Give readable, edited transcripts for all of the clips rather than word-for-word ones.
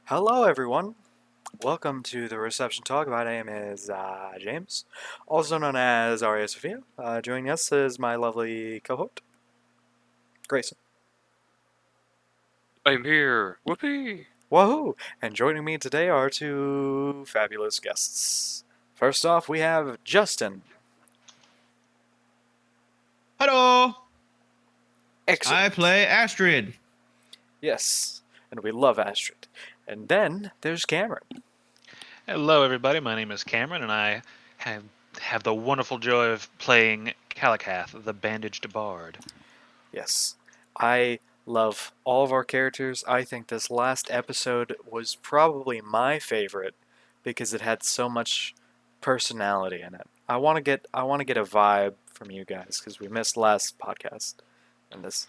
Hello, everyone. Welcome to the Reception Talk. My name is James, also known as Aria Sophia. Joining us is my lovely cohort, Grayson. I'm here. Whoopee! Woohoo! And joining me today are two fabulous guests. First off, we have Justin. Hello! Excellent. I play Astrid. Yes, and we love Astrid. And then there's Cameron. Hello, everybody. My name is Cameron, and I have the wonderful joy of playing Kalakath, the Bandaged Bard. Yes, I love all of our characters. I think this last episode was probably my favorite because it had so much personality in it. I want to get a vibe from you guys because we missed last podcast, and this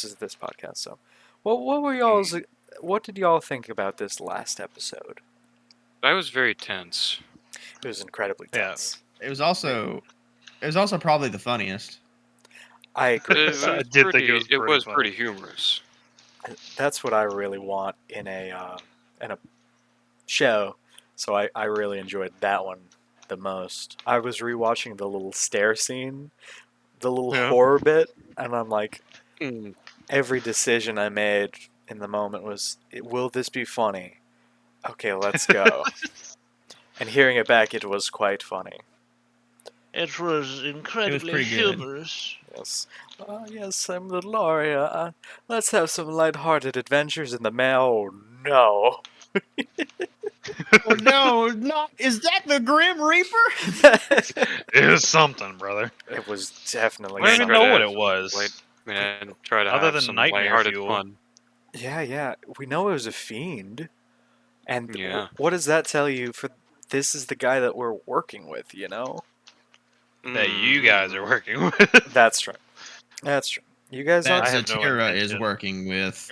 is this podcast. So, what were y'all's what did y'all think about this last episode? I was very tense. It was incredibly Yeah. tense. It was also probably the funniest. I agree. It I was did pretty, think it was pretty funny. humorous. That's what I really want in a show. So I really enjoyed that one the most. I was rewatching the little stair scene, the little Yeah. horror bit, and I'm like, Mm. every decision I made in the moment was, will this be funny? Okay, let's go. And hearing it back, it was quite funny. It was incredibly pretty good. humorous. Yes. Yes, I'm little Aria. Let's have some lighthearted adventures in the mail. Oh, no. Oh no, not is that the Grim Reaper? It was something, brother. It was definitely I don't even something. know what it was. And try to Other have than some nightmare lighthearted fuel. fun. Yeah. We know it was a fiend. And Yeah. what does that tell you for this is the guy that we're working with, you know? That you guys are working with. That's true. That's true. You guys That are. I have no Zatira is intention. working with.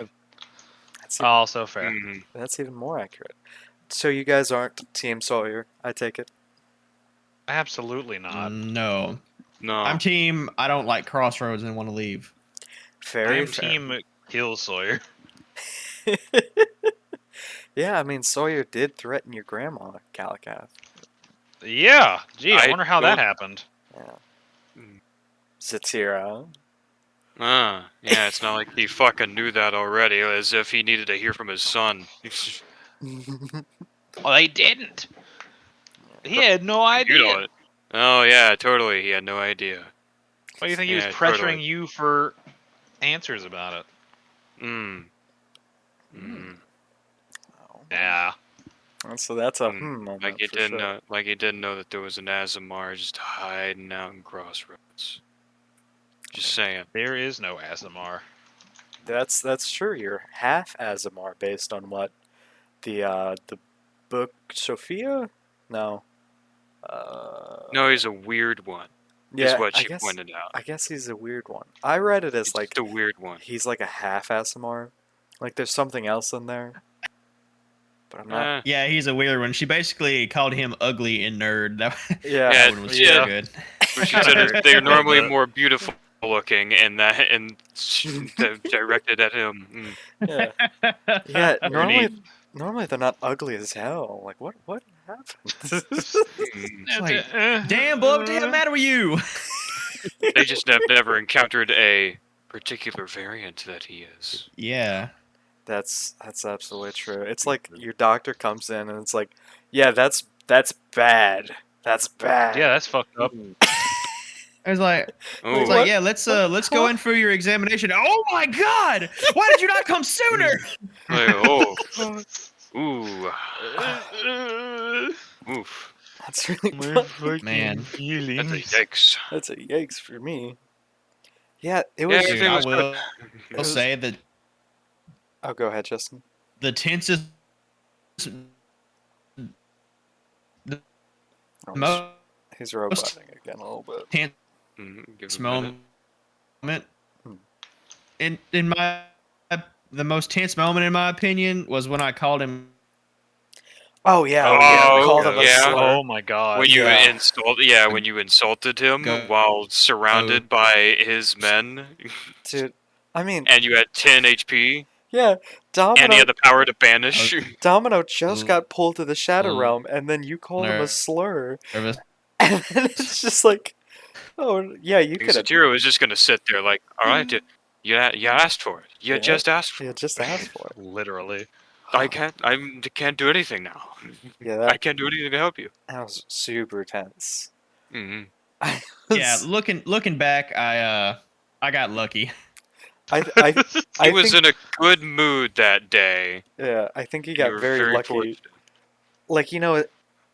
That's even, Also fair. Mhm. that's even more accurate. So you guys aren't Team Sawyer, I take it? Absolutely not. No. No. I'm team I don't like Crossroads and want to leave. I Very am fair. Team Kill Sawyer. Yeah, I mean, Sawyer did threaten your grandma, Kalakath. Yeah. Gee, I I wonder how that don't- happened. Yeah. Mm. Zatira. Yeah, it's not like he fucking knew that already, as if he needed to hear from his son. Oh, they didn't. He had no idea. You know it. Oh, yeah, totally. He had no idea. Why do you think he was Yeah, pressuring totally. you for answers about it? Mm. Hmm. Mm. Oh. Yeah. So that's a Mm, moment Like he for didn't sure. know, like he didn't know that there was an Azamar just hiding out in Crossroads. Just saying. There is no Azamar. That's true. You're half Azamar based on what the book Sophia? No. No, he's a weird one. Yeah, is what I she guess pointed out. I guess he's a weird one. I read it as He's like just a weird one. he's like a half Azamar. Like there's something else in there. But I'm not. Eh, Yeah, he's a weird one. She basically called him ugly and nerd. That, Yeah. that one was yeah. so good. but she said they're normally But- more beautiful looking, and directed at him. Yeah. Yeah. Underneath. Normally they're not ugly as hell. Like what happened? Mm. like, Damn, bub, what the hell the matter with you? They just have never encountered a particular variant that he is. Yeah. That's absolutely true. It's like your doctor comes in and it's like, yeah, that's bad. That's bad. Yeah, that's fucked up. I was like, Oh, it's like, yeah, let's go in for your examination. Oh my god! Why did you not come sooner? like, oh, ooh, oof. That's really Man. That's a yikes. that's a yikes for me. Yeah, it Yeah, was. it I was will was- say that Oh, go ahead, Justin. the tensest Oh, most he's roboting again a little bit. tense Give him a minute. moment Hmm. in my the most tense moment in my opinion was when I called him. Oh yeah, Oh, called him a yeah. slur. Oh my god. When you Yeah. when you insulted him Go- while surrounded by his men, Dude, I mean, and you had 10 HP. yeah, Domino, And he had the power to banish. Domino just got pulled to the Shadow L- Realm, and then you called him a nervous. slur, and then it's just like, oh yeah, you could have. Satiro was just gonna sit there like, all right, you asked for it. You Yeah. just asked for it. Yeah, just asked for it. Literally. I can't do anything now. Yeah, I can't do anything to help you. that was super tense. hmm Yeah, looking back, I got lucky. I He was think, in a good mood that day. yeah, I think he You got were very lucky. fortunate. Like,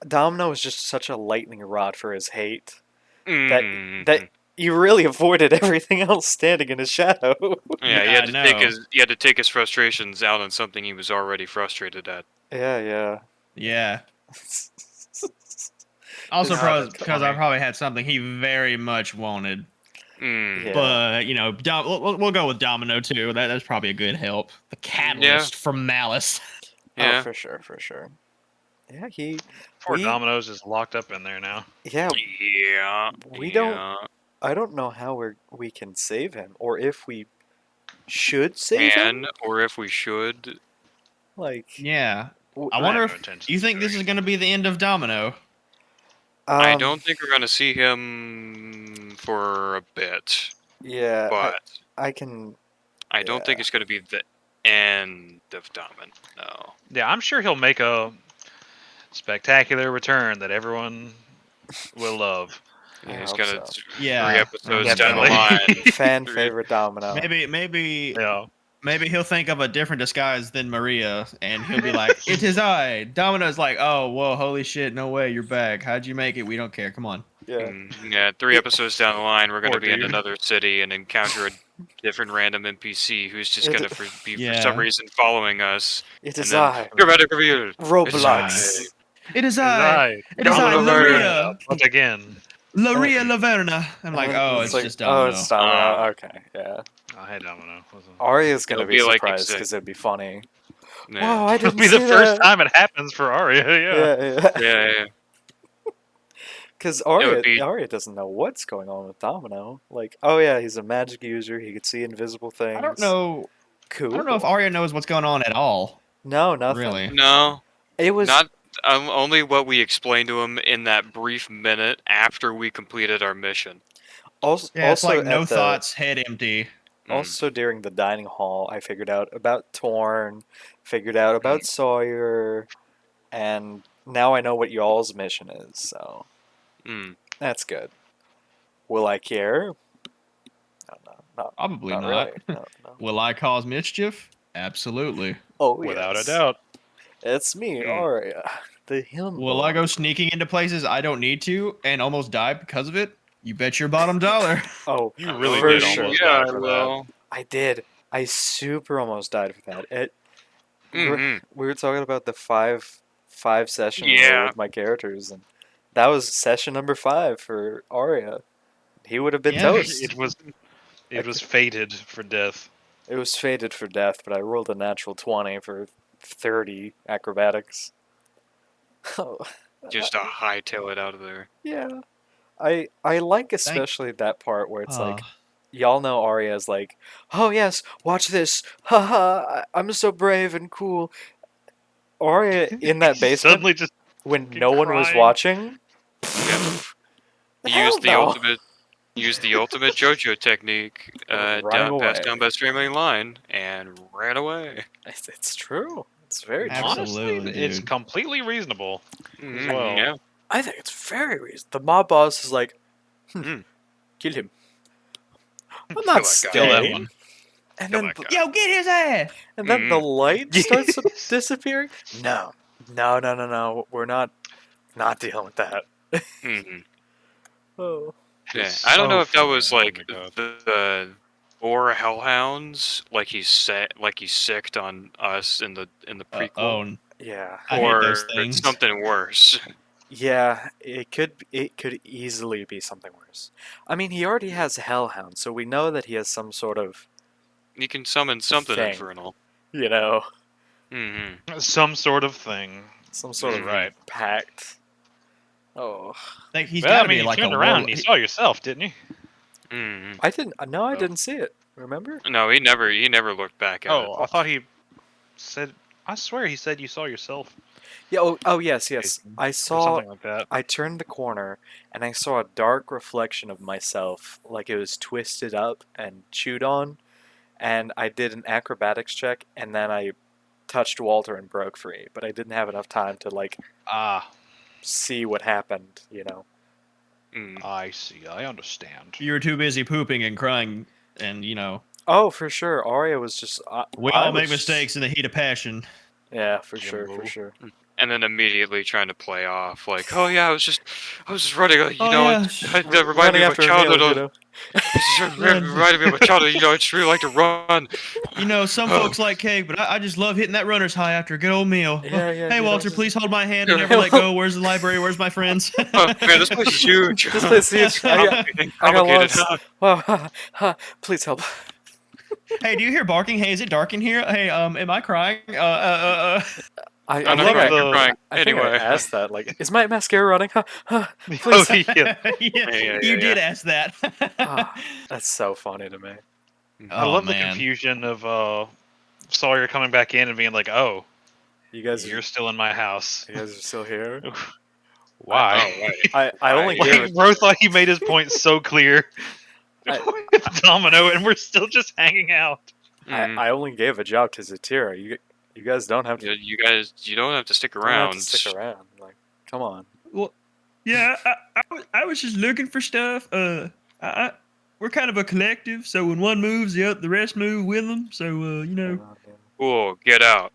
Domino was just such a lightning rod for his hate Mhm. that he really avoided everything else standing in his shadow. Yeah, he Yeah, had I to take know. his frustrations out on something he was already frustrated at. Yeah. Yeah. Also, Yeah, that's because I funny. probably had something he very much wanted. Mm. Yeah. But we'll go with Domino too. That's probably a good help. The catalyst from Malice. Yeah. Oh, for sure. Yeah, Poor we- Domino's is locked up in there now. yeah, Yeah. We yeah. don't- I don't know how we can save him, or if we should save him. Can, or if we should. Like, Yeah. w- I I wonder have no if intention you of think this is doing going to be the end of Domino. I don't think we're gonna see him for a bit, Yeah, but I can. I don't think yeah. it's gonna be the end of Domino. No. Yeah, I'm sure he'll make a spectacular return that everyone will love. I Yeah, he's hope gonna so. Yeah, 3 episodes yeah, down the definitely. line. Fan favorite Domino. Maybe he'll think of a different disguise than Maria, and he'll be like, "It is I." Domino's like, "Oh, whoa, holy shit, no way, you're back. How'd you make it? We don't care. Come on." Yeah. Yeah, 3 episodes down the line, we're gonna Poor be in dude. another city and encounter a different random NPC who's just It- gonna be for Yeah. some reason following us. It And is then, I, Dramatic reveal. Roblox. It is I. Right. It is I, Domino Laria. Once again. Laria Laverna. I'm like, And oh, then it's like, just Domino. Oh, it's Domino. Ah. Okay, yeah. I had Domino. Arya's gonna It'll be be like surprised exact- because it'd be funny. Yeah. Wow, I It'll didn't be the see first that. time it happens for Arya. Yeah. Yeah. Yeah. Because would be- Arya doesn't know what's going on with Domino. Like, oh yeah, he's a magic user. He could see invisible things. I don't know. Cool. I don't know if Arya knows what's going on at all. No, nothing. Really. No, It was not only what we explained to him in that brief minute after we completed our mission. also Yeah, it's also like no at the- thoughts, head empty. Also during the dining hall, I figured out about Torn, figured out about Sawyer, and now I know what y'all's mission is. So Mm. that's good. Will I care? No, Probably not not. really. No. Will I cause mischief? Absolutely. Oh, Without yes. a doubt. It's me, Hmm. Arya, the him. Will I go sneaking into places I don't need to and almost die because of it? You bet your bottom dollar. Oh, You really for did sure. almost Yeah, die I for that. will. I did. I super almost died for that. Mhm. We were talking about the five session rule Yeah. with my characters, and that was session number 5 for Arya. He would have been Yeah, toast. It was fated for death. It was fated for death, but I rolled a natural 20 for 30 acrobatics. Oh, Just to hightail it out of there. yeah. I like especially that part where it's like, y'all know Arya's like, oh yes, watch this. Haha, I'm so brave and cool. Arya in that basement Suddenly just when fucking no one was crying. watching. Use the no. ultimate JoJo technique. Run Passed away. down by streaming line and ran away. It's true. It's very true. Absolutely. honestly, it's dude. completely reasonable. Mhm, well. Yeah. I think it's very reasonable. The mob boss is like, Hmm. kill him. I'm Kill not that guy. Kill that staying. one. And Kill then, that guy. Yo, get his ass! and then the light starts Yes. disappearing. No. We're not dealing with that. Mhm. Oh. Yeah. It's I don't know so if that was funny. like Oh my God. the or Hellhounds, like he sicked on us in the prequel, Oh, Yeah. I hate or those things. something worse. Yeah, it could easily be something worse. I mean, he already has Hellhound, so we know that he has some sort of, You can summon something Thing. infernal. you know, Mm-hmm. Some sort of thing. some sort of Right. pact. Oh, like he's Well, got I to mean, be you like a turned around warlock. and you saw yourself, didn't you? I didn't. No, I Oh. didn't see it. Remember? No, he never looked back at Oh, I thought he. said. I swear he said you saw yourself. Yeah. Oh yes, yes. Jason, I or saw. something like that. I turned the corner and I saw a dark reflection of myself, like it was twisted up and chewed on. And I did an acrobatics check, and then I touched Walter and broke free. But I didn't have enough time to like Ah, see what happened. I see. I understand. You were too busy pooping and crying, and Oh, for sure. Arya was just. we I all make was- mistakes in the heat of passion. Yeah, for sure, for Jimbo. sure. And then immediately trying to play off, like, oh yeah, I was just running. Oh, yeah. That reminded Running me of after a a childhood. meal, It just Run. reminded me of a childhood. I just really like to run. Some Oh. folks like cake, but I just love hitting that runner's high after a good old meal. Yeah, yeah, Hey, dude, I Walter, was please just- hold my hand and never let go. Where's the library? Where's my friends? Oh man, this place is huge. This place is huge. I got Complicated. lost. Wow, please help. Hey, do you hear barking? Hey, is it dark in here? Hey, am I crying? I I'm not think crying, I, you're crying. I think I Anyway. asked that. Like, is my mascara running? Oh, Please. yeah. Yeah, yeah, you did yeah. ask that. Ah, that's so funny to me. I Oh, love the man. confusion of Sawyer coming back in and being like, "Oh, You guys, you're still in my house. you guys are still here. Why?" Oh, right. I only Like, gave Like, it. bro thought he made his point so clear with Domino, and we're still just hanging out. Mhm. I only gave a job to Zatira. You guys don't have to. You guys, you don't have to stick don't have around. to stick around. Like, come on. Yeah, I was just looking for stuff. We're kind of a collective, so when one moves, the rest move with them. So, Cool, get out.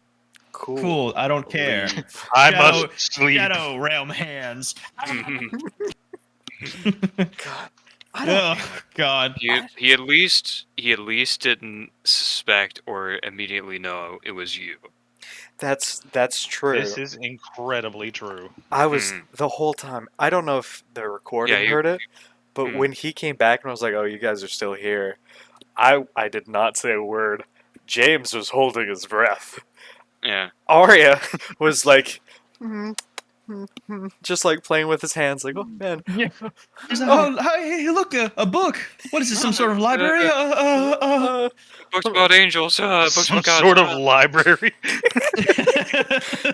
Cool. cool. I don't care. Leave. I Shadow- must sleep. Shadow realm hands. Mhm. God, I don't. Oh God. he at least didn't suspect or immediately know it was you. That's true. This is incredibly true. I was Mhm. the whole time. I don't know if the recording Yeah, you- heard it, but Mhm. when he came back and was like, "Oh, you guys are still here," I did not say a word. James was holding his breath. Yeah. Arya was like, just like playing with his hands, like, "Oh man, He's like, Oh. oh, hey, look, a book. What is this? Some sort of library? Books about angels. Books Some about gods. sort of library.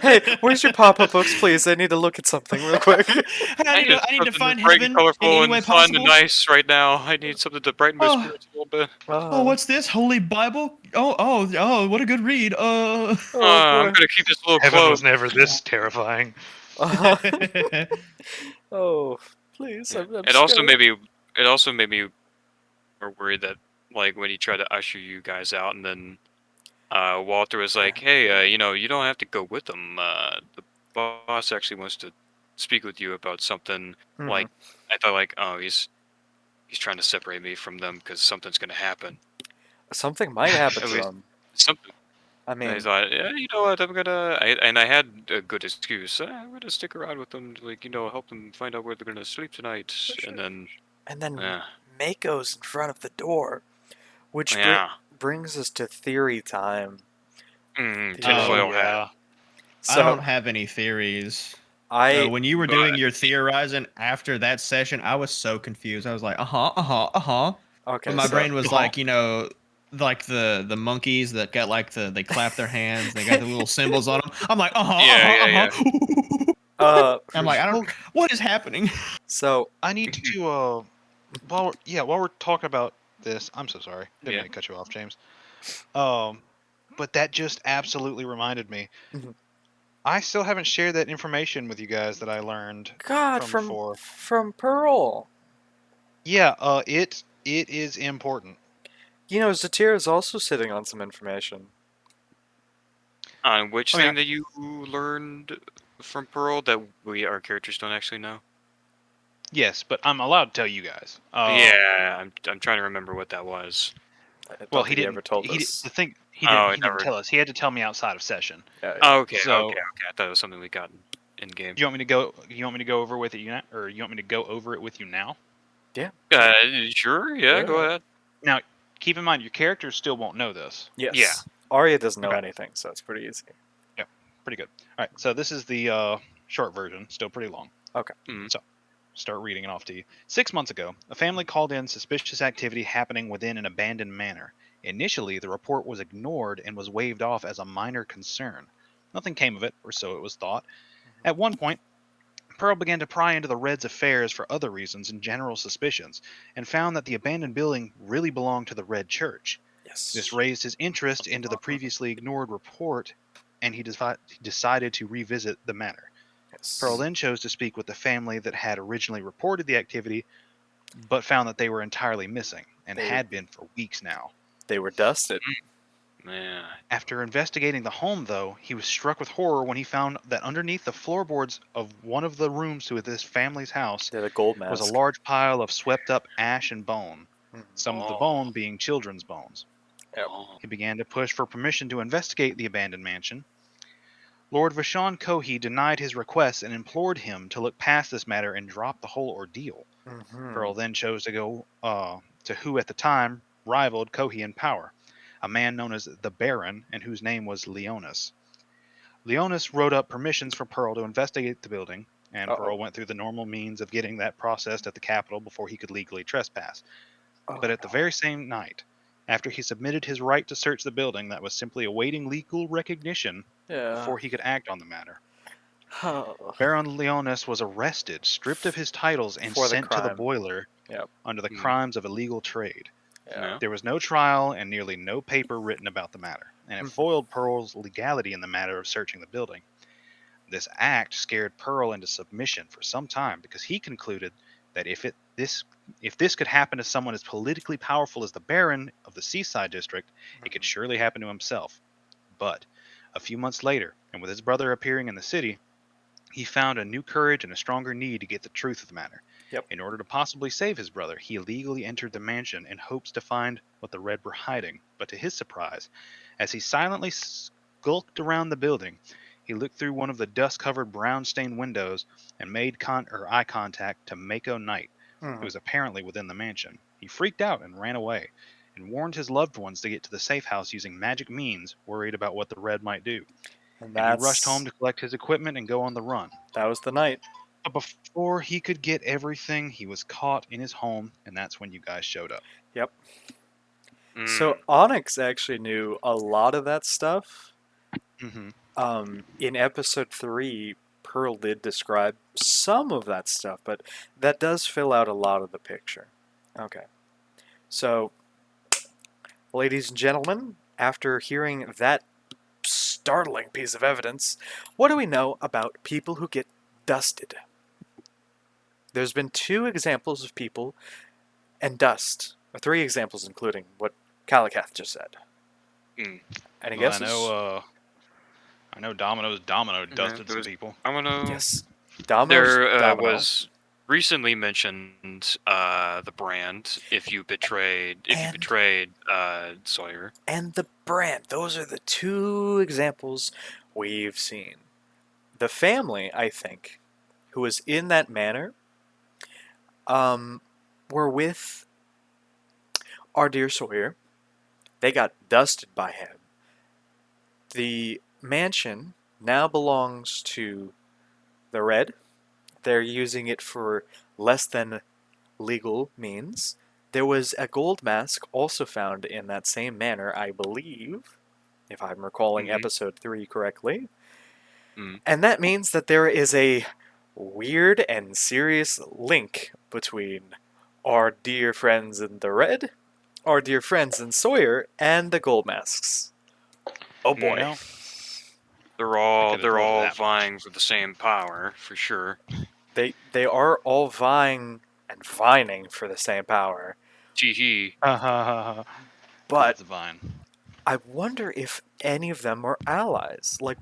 hey, where's your pop-up books, please? I need to look at something real quick." I need to something find bright heaven and colorful in any and way fun possible. and nice right now. I need something to brighten my Oh. spirits a little bit. Oh, what's this? Holy Bible? Oh, what a good read. Oh, I'm boy. gonna keep this a little Heaven close. was never this terrifying. Oh, please. I'm It also scared. made me more worried that like when he tried to usher you guys out, and then Walter was like, "Hey, you don't have to go with them. The boss actually wants to speak with you about something." Mhm. Like I thought, like, oh, he's trying to separate me from them because something's gonna happen. Something might happen At to least- him. Something. I And I mean, thought, yeah, you know what? And I had a good excuse. I'm gonna stick around with them, like help them find out where they're gonna sleep tonight. And then, and then yeah, Mako's in front of the door, which yeah. brings us to theory time. Tinfoil hat. yeah. So I don't have any theories. I When you were but- doing your theorizing after that session, I was so confused. I was like, okay. But my so, brain was like, like the monkeys that got like they clap their hands, they got the little symbols on them. I'm like, Yeah. I'm like, I don't. What is happening? So I need to while we're talking about this, I'm so sorry. Didn't Yeah. mean to cut you off, James. But that just absolutely reminded me. Mhm. I still haven't shared that information with you guys that I learned. God From before. from Pearl. Yeah, it is important. Zatira is also sitting on some information. On which Oh, thing yeah. that you learned from Pearl that our characters don't actually know? Yes, but I'm allowed to tell you guys. Yeah, I'm trying to remember what that was. I don't Well, think he didn't. ever told he, us. The thing he Oh, didn't, he he didn't never- tell us. He had to tell me outside of session. Yeah, Oh, okay, So- okay. I thought it was something we got in game. You want me to go? You want me to go over with it? Or you want me to go over it with you now? Sure, yeah, go Yeah. ahead. Now, keep in mind your characters still won't know this. Yes. Yeah. Arya doesn't know Okay. anything, so it's pretty easy. Pretty good. All right, so this is the short version. Still pretty long. Okay. So, start reading it off to you. 6 months ago, a family called in suspicious activity happening within an abandoned manor. Initially, the report was ignored and was waved off as a minor concern. Nothing came of it, or so it was thought. At one point, Pearl began to pry into the Reds' affairs for other reasons and general suspicions, and found that the abandoned building really belonged to the Red Church. Yes. This raised his interest into the previously ignored report, and he decided to revisit the matter. Yes. Pearl then chose to speak with the family that had originally reported the activity, but found that they were entirely missing, and They- had been for weeks now. They were dusted. Yeah. After investigating the home, though, he was struck with horror when he found that underneath the floorboards of one of the rooms to this family's house They're the gold mask. was a large pile of swept up ash and bone, Mhm. some of the Oh. bone being children's bones. Yep. Oh. He began to push for permission to investigate the abandoned mansion. Lord Vashon Kohi denied his request and implored him to look past this matter and drop the whole ordeal. Mhm. Pearl then chose to go to who at the time rivaled Kohi in power, a man known as the Baron and whose name was Leonis. Leonis wrote up permissions for Pearl to investigate the building, and Uh-oh. Pearl went through the normal means of getting that processed at the Capitol before he could legally trespass. Oh, But at the very same night, after he submitted his right to search the building that was simply awaiting legal recognition yeah. before he could act on the matter, Oh. Baron Leonis was arrested, stripped of his titles, and For the sent to the crime. boiler Yep. under the Hmm. crimes of illegal trade. Yeah. There was no trial and nearly no paper written about the matter, and it Mhm. foiled Pearl's legality in the matter of searching the building. This act scared Pearl into submission for some time because he concluded that if this could happen to someone as politically powerful as the Baron of the Seaside District, it could surely happen to himself. But a few months later, and with his brother appearing in the city, he found a new courage and a stronger need to get the truth of the matter. Yep. In order to possibly save his brother, he illegally entered the mansion in hopes to find what the Red were hiding. But to his surprise, as he silently skulked around the building, he looked through one of the dust-covered brown-stained windows and made eye contact to Mako Knight, Mhm. who was apparently within the mansion. He freaked out and ran away, and warned his loved ones to get to the safe house using magic means, worried about what the Red might do. And And he rushed home to collect his equipment and go on the run. That was the night. But before he could get everything, he was caught in his home, and that's when you guys showed up. Yep. Mm. So Onyx actually knew a lot of that stuff. Mm-hmm. In episode 3, Pearl did describe some of that stuff, but that does fill out a lot of the picture. Okay. So, ladies and gentlemen, after hearing that startling piece of evidence, what do we know about people who get dusted? There's been 2 examples of people and dust, or 3 examples including what Kalakath just said. Hmm. Any Well, guesses? I know Domino dusted there some was- people. I'm gonna. Yes. Domino's There Domino. was recently mentioned the brand. If you betrayed Sawyer. And the brand. Those are the 2 examples we've seen. The family, I think, who was in that manor, were with our dear Sawyer. They got dusted by him. The mansion now belongs to the Red. They're using it for less than legal means. There was a gold mask also found in that same manor, I believe, if I'm recalling Mhm. episode 3 correctly. Mm. And that means that there is a weird and serious link between our dear friends in the Red, our dear friends in Sawyer, and the gold masks. Oh boy. You know? They're I all could've told you that much. vying for the same power for sure. They are all vying and vining for the same power. Tee But That's fine. I wonder if any of them are allies. Like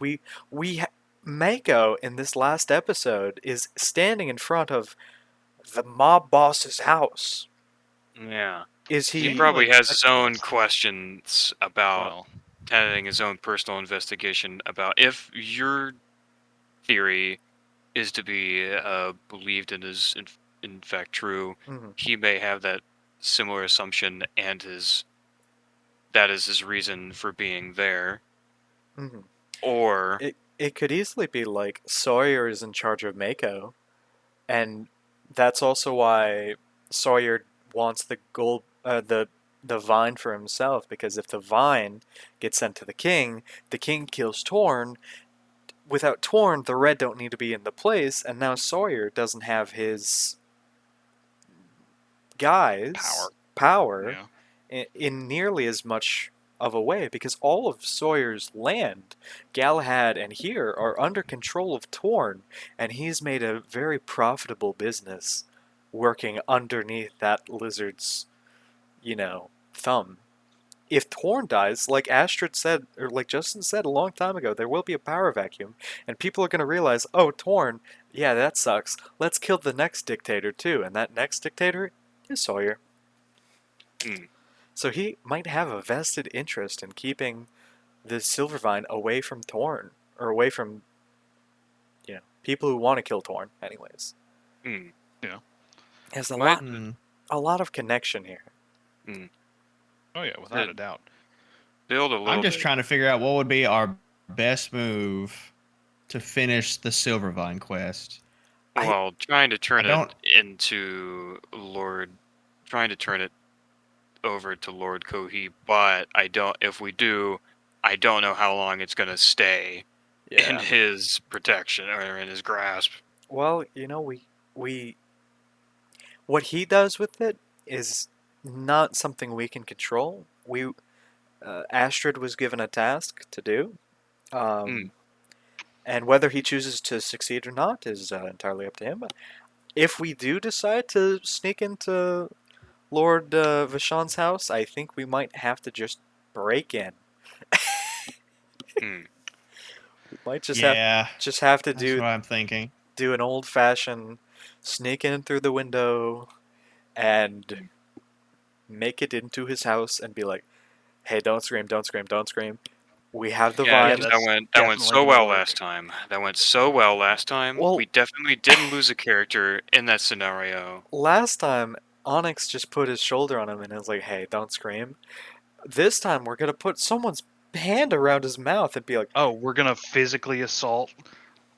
Mako in this last episode is standing in front of the mob boss's house. Yeah. Is He he? probably like, has his own that's- questions about Well, having his own personal investigation about if your theory is to be believed and is in fact true. Mhm. He may have that similar assumption, and that is his reason for being there. Mhm. Or It could easily be like Sawyer is in charge of Mako, and that's also why Sawyer wants the the vine for himself, because if the vine gets sent to the king kills Torn. Without Torn, the red don't need to be in the place, and now Sawyer doesn't have his guys power Yeah. in nearly as much of a way, because all of Sawyer's land, Galahad and here, are under control of Torn, and he's made a very profitable business working underneath that lizard's, thumb. If Torn dies, like Astrid said, or like Justin said a long time ago, there will be a power vacuum, and people are going to realize, oh, Torn, yeah, that sucks. Let's kill the next dictator too, and that next dictator is Sawyer. Hmm. So he might have a vested interest in keeping the Silvervine away from Torn, or away from, people who want to kill Torn, anyways. Hmm. There's Might- a lot of connection here. Oh yeah, without a doubt. Build a little I'm just bit. trying to figure out what would be our best move to finish the Silvervine quest. Well, trying to turn I don't- it into trying to turn it over to Lord Kohi, but if we do, I don't know how long it's going to stay in his protection or in his grasp. Well, we what he does with it is not something we can control. Astrid was given a task to do, and whether he chooses to succeed or not is entirely up to him. But if we do decide to sneak into Lord Vashon's house, I think we might have to just break in. Hmm. We might just yeah, have to that's do what I'm thinking. an old fashioned sneak in through the window and make it into his house and be like, hey, don't scream, don't scream, don't scream. We have the Yeah, vine. that went so definitely well gonna work. last time. That went so well last time. Well- We definitely didn't lose a character in that scenario. Last time, Onyx just put his shoulder on him and was like, hey, don't scream. This time, we're going to put someone's hand around his mouth and be like, Oh, we're gonna physically assault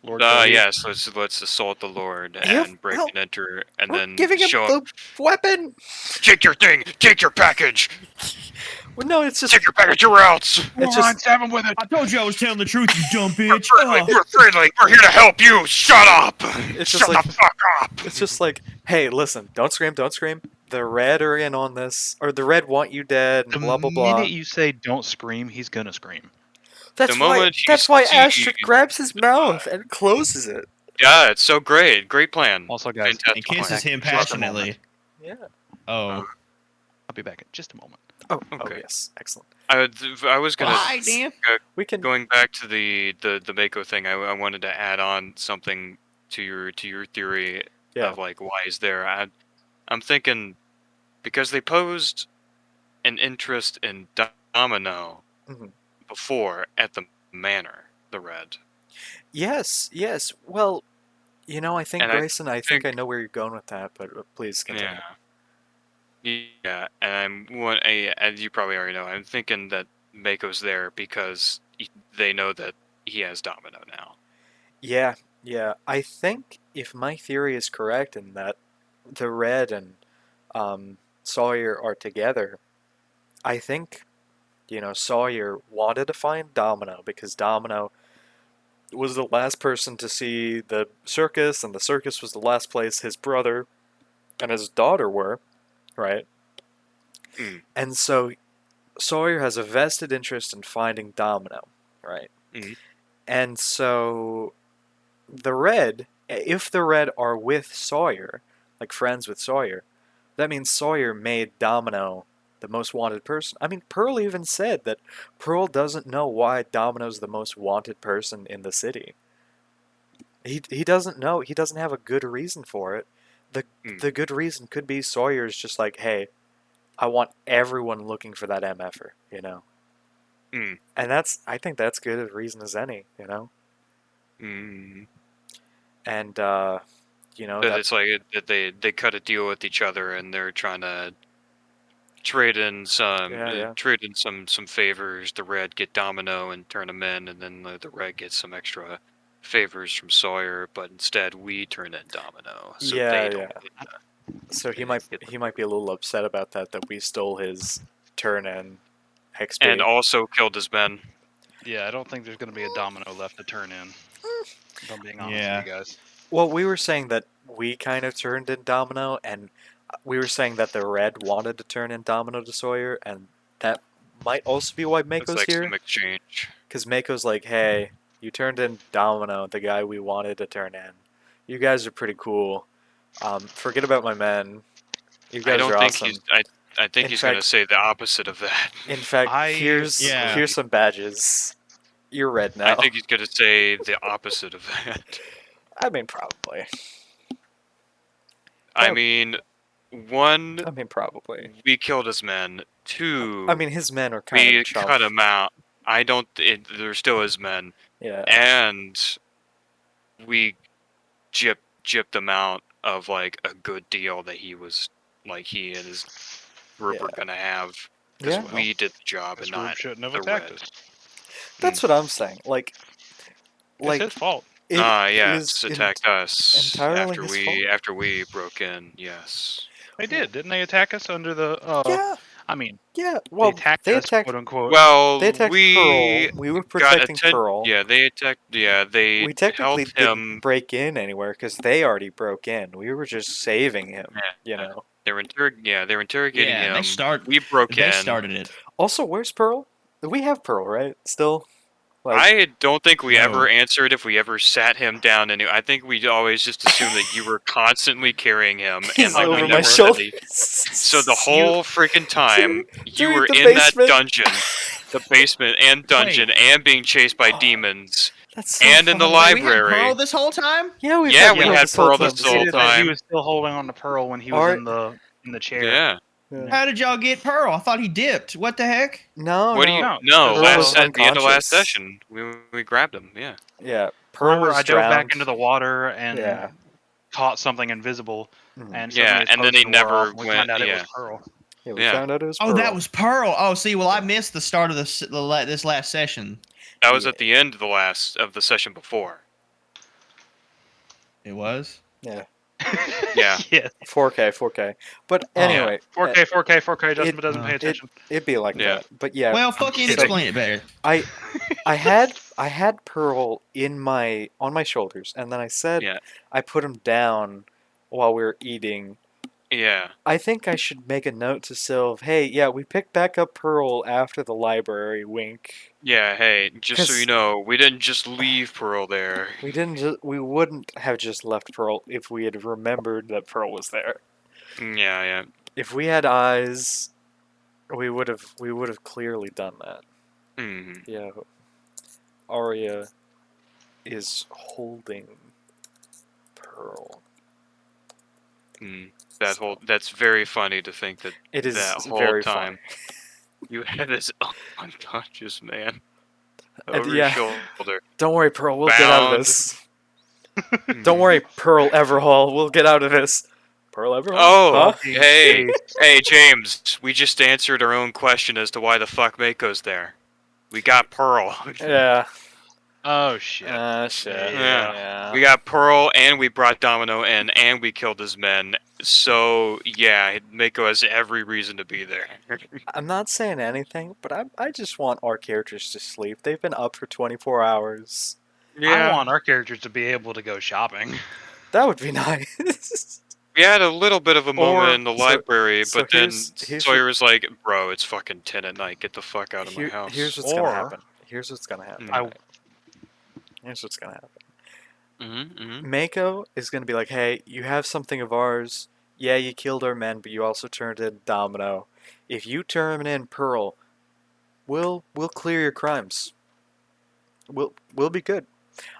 Lord Kohi? Yes, let's assault the Lord and break well, and enter, and we're then giving him show the weapon. Take your thing, take your package, Well, no, it's just, take your package or else. it's just, stab him with it. I told you I was telling the truth, you dumb bitch. We're friendly. We're here to help you. Shut up. It's Shut just like- the fuck up. it's just like, hey, listen, don't scream, don't scream. The Red are in on this, or the Red want you dead, and The blah blah blah. minute you say "don't scream," he's gonna scream. That's the why. moment you That's why see- Astrid grabs his mouth and closes it. Yeah, it's so great. Great plan. Also, guys, Fantastic And kisses plan. him Just a moment. passionately. Yeah. Oh. I'll be back in just a moment. Oh, Okay. yes, excellent. I was gonna Why, Dan? We can. going back to the Mako thing. I wanted to add on something to your theory Yeah. of like why is there. I'm thinking because they posed an interest in Domino Mhm. before at the manor, the Red. Yes, yes. Well, I think And I Grayson. I think I know where you're going with that, but please continue. Yeah, and as you probably already know, I'm thinking that Mako's there because they know that he has Domino now. Yeah, yeah. I think if my theory is correct in that the Red and Sawyer are together, I think Sawyer wanted to find Domino because Domino was the last person to see the circus, and the circus was the last place his brother and his daughter were, right? Mm. And so Sawyer has a vested interest in finding Domino, right? Mhm. And so the Red, if the Red are with Sawyer, like friends with Sawyer, that means Sawyer made Domino the most wanted person. I mean, Pearl even said that Pearl doesn't know why Domino's the most wanted person in the city. He doesn't know. He doesn't have a good reason for it. The good reason could be Sawyer's just like, hey, I want everyone looking for that MFer, Mm. And I think that's good a reason as any, Mm. And That that, it's like that they cut a deal with each other and they're trying to trade in some Yeah. some favors. The Red get Domino and turn him in, and then the Red gets some extra favors from Sawyer. But instead, we turn in Domino. So Yeah, they don't yeah. get so they didn't get he might be a little upset about that we stole his turn in XP. And also killed his men. Yeah, I don't think there's going to be a domino left to turn in. If I'm being honest Yeah. with you guys. Well, we were saying that we kind of turned in Domino, and we were saying that the red wanted to turn in Domino to Sawyer, and that might also be why It's Mako's like here. some exchange. Because Mako's like, hey, you turned in Domino, the guy we wanted to turn in. You guys are pretty cool. Forget about my men. You guys I don't are think awesome. he's. I think In he's gonna fact- say the opposite of that. In fact, here's Yeah. some badges. You're red now. I think he's gonna say the opposite of that. I mean, probably. I Oh. mean, one, I mean, probably. we killed his men. Two, I mean, his men are kind we of chump. cut him out. I don't. They're still his men, Yeah. and we gypped him out of like a good deal that he was like he and his group were Yeah. gonna have. Because Yeah. we did the job This and group not shouldn't have the attacked red. us. That's what I'm saying. Like, It's his fault. it yeah, is it's in- attacked us entirely his fault. after we broke in. Yes. They did, didn't they attack us under the? Yeah, I mean, yeah. Well, they attacked us, quote unquote. Well, they attacked we Pearl. We were got protecting atten- Pearl. Yeah, they attacked. Yeah, they We technically held didn't him. break in anywhere because they already broke in. We were just saving him. Yeah. You know. They were interrogating Yeah, him. We broke They in. started it. Also, where's Pearl? We have Pearl, right? Still. I don't think we No. ever answered if we ever sat him down. I think we always just assumed that you were constantly carrying him, He's and like we over never my said shoulder. that So the whole freaking time you during were the in basement. that dungeon, the basement and dungeon, and being chased by demons, That's so and in the funny. Wait, we had library. Pearl this whole time? Yeah, we've Yeah, had we Pearl had this whole Pearl time. this whole Stated that time. he was still holding on to Pearl when he was Art- in the chair. Yeah. Yeah. How did y'all get Pearl? I thought he dipped. What the heck? No, What no. do you? no, No, Pearl last was at the end of last unconscious. session, we grabbed him. Yeah. Yeah, Pearl Remember, was I dove drowned. back into the water and Yeah. caught something invisible, Mhm. and Yeah, suddenly his and then they potion wore never off, and we went- found out it yeah. was Pearl. Yeah, we Yeah. found out it was Oh, Pearl. that was Pearl. Oh, see, well, I missed the start of this last session. That was Yeah. at the end of the session before. It was? Yeah. Yeah. Yeah. 4K. But Oh. anyway, 4K. Justin It- doesn't pay attention. it'd be like Yeah. that. But yeah, Well, fucking so- explain it better. I had Pearl on my shoulders, and then I said Yeah. I put him down while we were eating. Yeah. I think I should make a note to Sylv. Hey, yeah, we picked back up Pearl after the library. Wink. Yeah. Hey, just so 'Cause- you know, we didn't just leave Pearl there. We wouldn't have just left Pearl if we had remembered that Pearl was there. Yeah. Yeah. If we had eyes, we would have clearly done that. hmm Yeah. Arya is holding Pearl. Mm. That's very funny to think that It is that whole very time funny. you had this unconscious man And over yeah. your shoulder. Don't worry, Pearl. We'll get out of Bound. this. Don't worry, Pearl Everhall. We'll get out of this. Pearl Everhall? Oh, Huh? hey, James. We just answered our own question as to why the fuck Mako's there. We got Pearl. Yeah. Oh shit. Shit. Yeah. We got Pearl, and we brought Domino in, and we killed his men. So yeah, Mako has every reason to be there. I'm not saying anything, but I just want our characters to sleep. They've been up for 24 hours. I want our characters to be able to go shopping. That would be nice. We had a little bit of a moment Or- in the so- library, so but then here's Sawyer was like, "Bro, it's fucking 10 at night. Get the fuck out of my house." Here's what's Or- gonna happen. Here's what's gonna happen. Mm. Here's what's gonna happen. Mm-hmm. Mako is gonna be like, "Hey, you have something of ours. Yeah, you killed our men, but you also turned in Domino. If you turn in Pearl, we'll clear your crimes. We'll be good.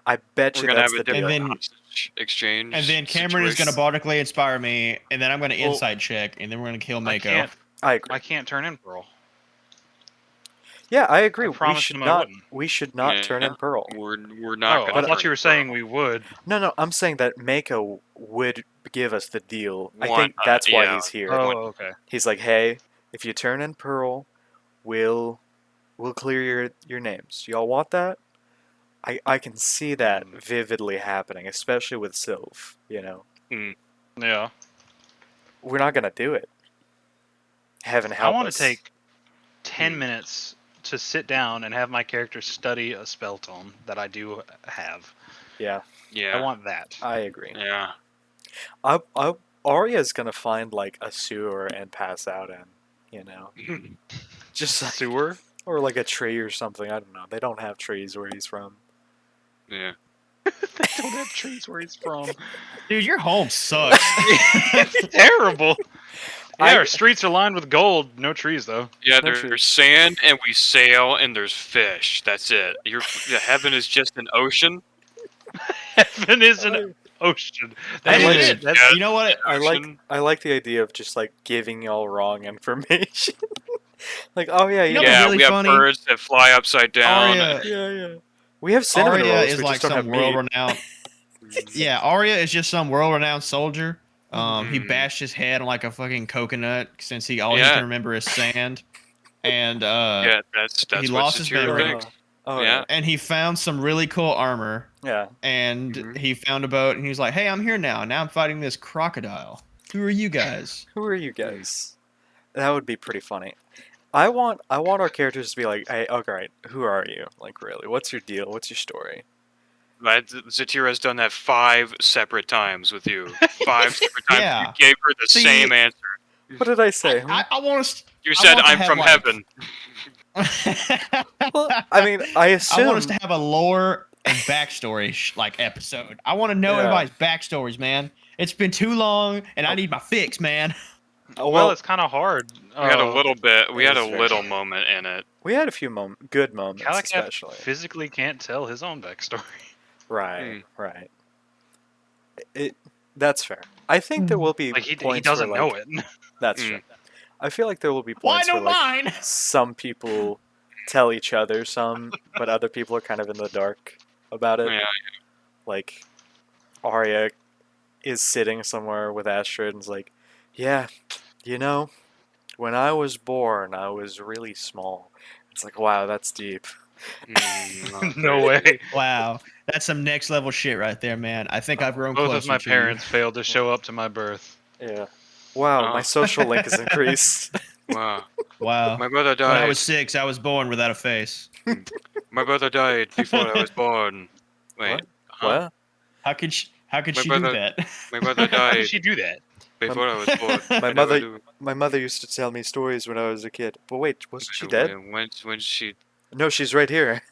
I bet We're you gonna that's have a the different deal." And then- hostage exchange. And then Cameron is going to situation. bardically inspire me, and then I'm going to Well- insight check, and then we're going to kill I Mako. can't. I agree. I can't turn in Pearl. Yeah, I agree. I We promised should him I not. wouldn't. We should not turn in Yeah. Pearl. We're Oh, not. I gonna thought you turn were saying Pearl. we would. No, I'm saying that Mako would give us the deal. I One- think that's why yeah. he's here. Oh, okay. He's like, hey, if you turn in Pearl, we'll clear your names. Y'all want that? I can see that vividly happening, especially with Sylv. You know, Yeah. we're not gonna do it. Heaven I help want us. to take 10 minutes to sit down and have my character study a spell tome that I do have. Yeah, Yeah. I want that. I agree. Yeah. Arya's gonna find like a sewer and pass out in, you know, just like, Sewer? or like a tree or something. I don't know. They don't have trees where he's from. Yeah. They don't have trees where he's from. Dude, your home sucks. It's terrible. Yeah, I- our streets are lined with gold. No trees, though. Yeah, No there's trees. sand and we sail and there's fish. That's it. The heaven is just an ocean. Heaven is an ocean. That like is it. it. Yeah. You know what? I like Ocean. I like the idea of just like giving y'all wrong information. Like, oh yeah, You know yeah, what's Yeah, really we have funny? birds that fly upside down. Arya, yeah. We have cinnamon Arya rolls. is We like just don't have some meat. world-renowned. Yeah, Arya is just some world-renowned soldier. He Mhm. bashed his head on like a fucking coconut since all he Yeah. can remember is sand, and Yeah, that's he what lost his Satira memory. thinks. Oh Yeah. and he found some really cool armor, yeah. and Mhm. he found a boat, and he was like, "Hey, I'm here now. Now I'm fighting this crocodile. Who are you guys?" Who are you guys? That would be pretty funny. I want our characters to be like, hey, okay, right, who are you? Like, really, what's your deal? What's your story? Right, Zatira's done that 5 separate times with you. 5 separate times. Yeah. You gave her the See, same answer. What did I say? I want to. You I said, want to I'm have, from like- heaven. Well, I mean, I I assume. want us to have a lore and backstory like episode. I want to know Yeah. everybody's backstories, man. It's been too long, and I need my fix, man. Oh, Well, it's kind of hard. We had a little bit. We that had a is very little true. moment in it. we had a few good moments, Calicath especially. physically can't tell his own backstory. Right, right. That's fair. I think there will be Like he points doesn't where, know like, it. That's Mm. true. I feel like there will be Why points no where like mine? some people tell each other some, but other people are kind of in the dark about it. Yeah. Like Arya is sitting somewhere with Astrid and is like, yeah, you know, when I was born, I was really small. It's like, wow, that's deep. No way. Wow, that's some next level shit right there, man. I think I've grown Both closer of my to parents failed to show up to my birth. Yeah. Wow, my Oh. social link has increased. Wow. you. Wow. My brother When I died. was 6, I was born without a face. My brother died before I was born. Wait. What? Huh? What? How could she My do brother- that? My brother How died did she do that? before I was born. My I never mother- knew. My mother used to tell me stories when I was a kid. But wait, wasn't she dead? When she? No, she's right here.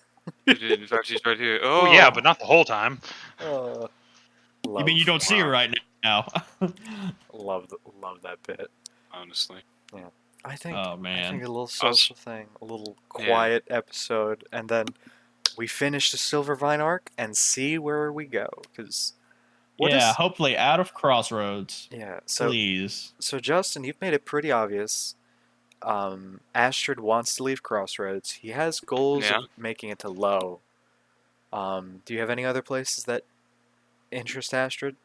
In fact, she's right here. Oh, Oh yeah, but not the whole time. Oh, You mean you don't see her right now? love that bit. honestly. I think Oh I man. think a little social thing, a little quiet episode, and then we finish the Silver Vine arc and see where we go. Because Yeah, hopefully out of Crossroads. yeah. So Please. Justin, you've made it pretty obvious. Astrid wants to leave Crossroads. He has goals Yeah. of making it to Low. Do you have any other places that interest Astrid?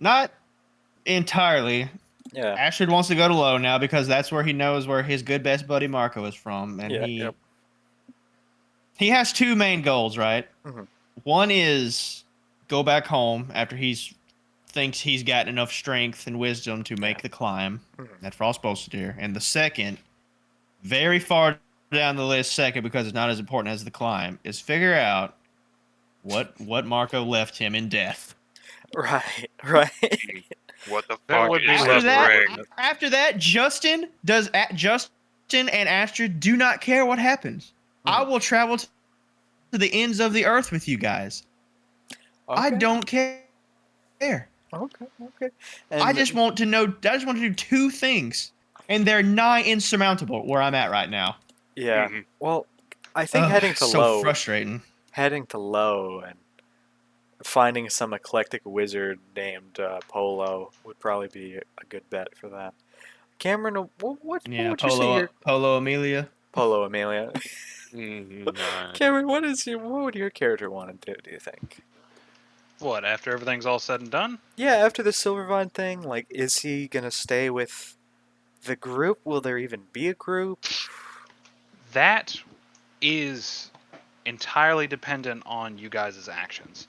Not entirely. Yeah. Astrid wants to go to Low now because that's where he knows where his good best buddy Marco is from, and Yeah, he yep. he has two main goals, right? Mhm. One is go back home after thinks he's gotten enough strength and wisdom to make the climb Mhm. that Frostbolster, and the second, very far down the list, second because it's not as important as the climb, is figure out what Marco left him in death. Right. Right. What the That fuck would be is After that that, ring? after that, Justin and Astrid do not care what happens. I will travel to the ends of the earth with you guys. I Okay, don't care. Okay. Okay. I just want to know. I just want to do two things, and they're nigh insurmountable where I'm at right now. Yeah. Mhm. Well, I think Ugh, heading to so Low. frustrating. Heading to Low and finding some eclectic wizard named Polo would probably be a good bet for that. Cameron, what Yeah, would you say your Polo Amelia. Polo Amelia? Nah. Cameron, what would your character want to do you think? What, after everything's all said and done? Yeah, after the Silvervine thing, like, is he gonna stay with the group? Will there even be a group? That is entirely dependent on you guys' actions.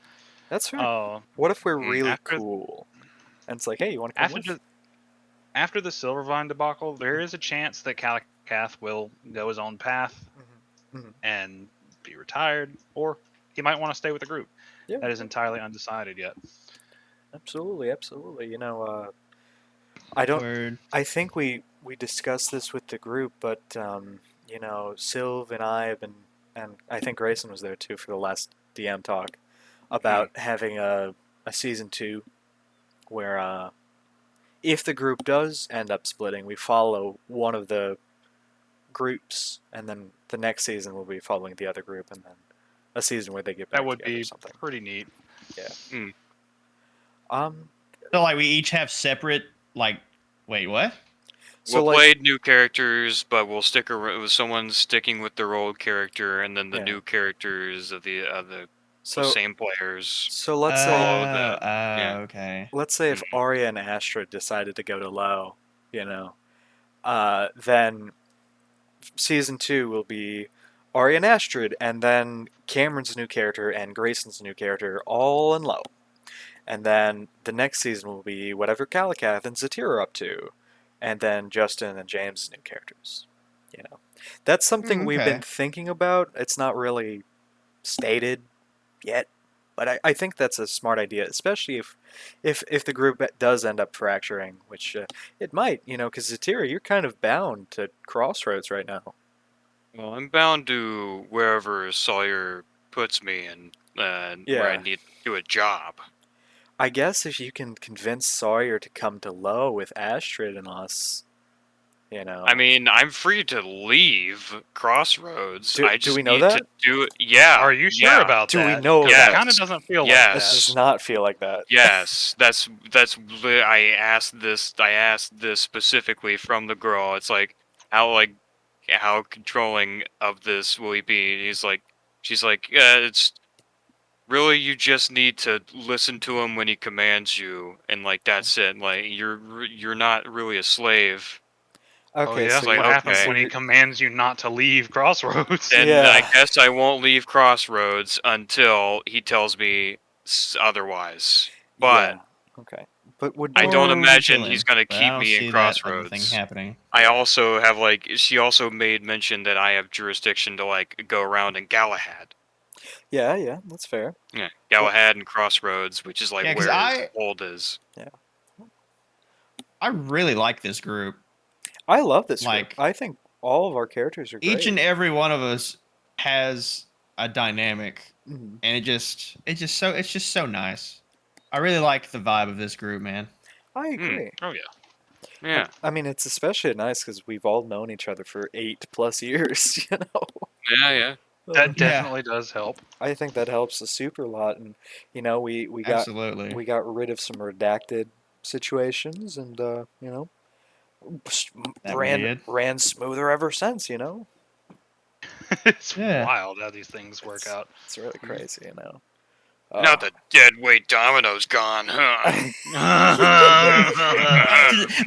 That's right. Uh, What if we're really after- cool? And it's like, hey, you want to come after with? the, after the Silvervine debacle, there is a chance that Kalakath will go his own path Mhm. and be retired, or he might want to stay with the group. Yeah, That is entirely undecided yet. absolutely, absolutely. I don't. Word. I think we discussed this with the group, but Sylv and I have been, and I think Grayson was there too for the last DM talk about having a season 2 where if the group does end up splitting, we follow one of the groups, and then the next season we'll be following the other group, and then a season where they get back That would together or be something. pretty neat. Um, So like we each have separate like. Wait, what? so We'll like, play new characters, but we'll stick around with someone sticking with their old character, and then the Yeah. new characters of the so same players. so let's say follow that. Yeah. Okay. let's say if Arya and Astrid decided to go to low, then season 2 will be Arya and Astrid, and then Cameron's new character and Grayson's new character all in low. And then the next season will be whatever Kalakath and Zatira are up to, and then Justin and James' new characters. That's something we've been Okay. thinking about. It's not really stated yet, but I think that's a smart idea, especially if the group does end up fracturing, which it might, because Zatira, you're kind of bound to crossroads right now. Well, I'm bound to wherever Sawyer puts me, and where I Yeah. need to do a job. I guess if you can convince Sawyer to come to low with Astrid and us, I mean, I'm free to leave Crossroads. Do- I do just we know need that? to do it. Yeah. Are you sure yeah, about Do we that? know 'Cause that? It kind of doesn't feel Yes. That like does that. not feel like that. Yes, I asked this specifically from the girl. It's like how controlling of this will he be? She's like, it's really, you just need to listen to him when he commands you, and like that's it. Like you're not really a slave. Oh Okay, yeah. so like, What happens okay. when he commands you not to leave Crossroads? Then Yeah. I guess I won't leave Crossroads until he tells me otherwise. But yeah, okay, but would I don't Or imagine villain, he's gonna but I keep don't me see in that other thing Crossroads. happening. I also have she also made mention that I have jurisdiction to go around in Galahad. yeah, that's fair. Yeah, Galahad and Crossroads, which is Yeah, 'cause where his hold is. I really like this group. I love this Like- group. I think all of our characters are great. Each and every one of us has a dynamic, Mhm. and it's just so nice. I really like the vibe of this group, man. I agree. Oh yeah. Yeah, I mean, it's especially nice because we've all known each other for 8+ years. yeah. That definitely does help. I think that helps a super lot, and we got Absolutely. we got rid of some redacted situations, and s- That we did. ran smoother ever since. It's Yeah. wild how these things work out. It's really crazy. Now the dead weight domino's gone, huh?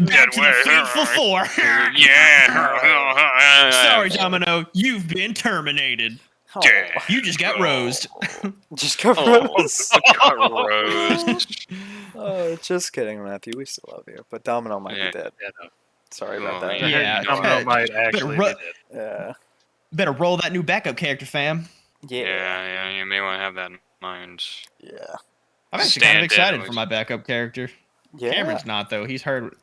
Back to the Fateful Four. yeah. Sorry, Domino, you've been terminated. Yeah. You just got rosed. Just got Oh, rose. Rose. Oh, just kidding, Matthew. We still love you, but Domino might Yeah. be dead. Yeah, no. Sorry about Oh, that. Yeah, Domino yeah. might actually ru- be dead. Yeah. Better roll that new backup character, fam. Yeah, you may want to have that in mind. Yeah. I'm actually kind of Stand excited out. for my backup character. Yeah. Cameron's not though. He's heard.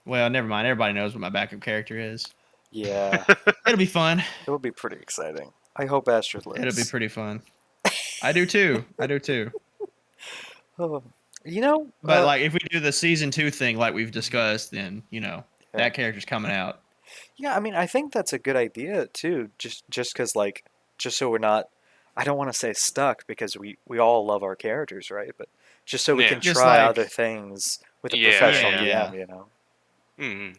Well, never mind. Everybody knows what my backup character is. Yeah. It'll be fun. It'll be pretty exciting. I hope Astrid lives. It'll be pretty fun. I do too. Oh, But like, if we do the season 2 thing, like we've discussed, then that character's coming out. yeah. I mean, I think that's a good idea too. Just because, just so we're not. I don't want to say stuck because we all love our characters, right? But just so we Yeah. can Just try like- other things with a Yeah, professional yeah. DM. Hmm.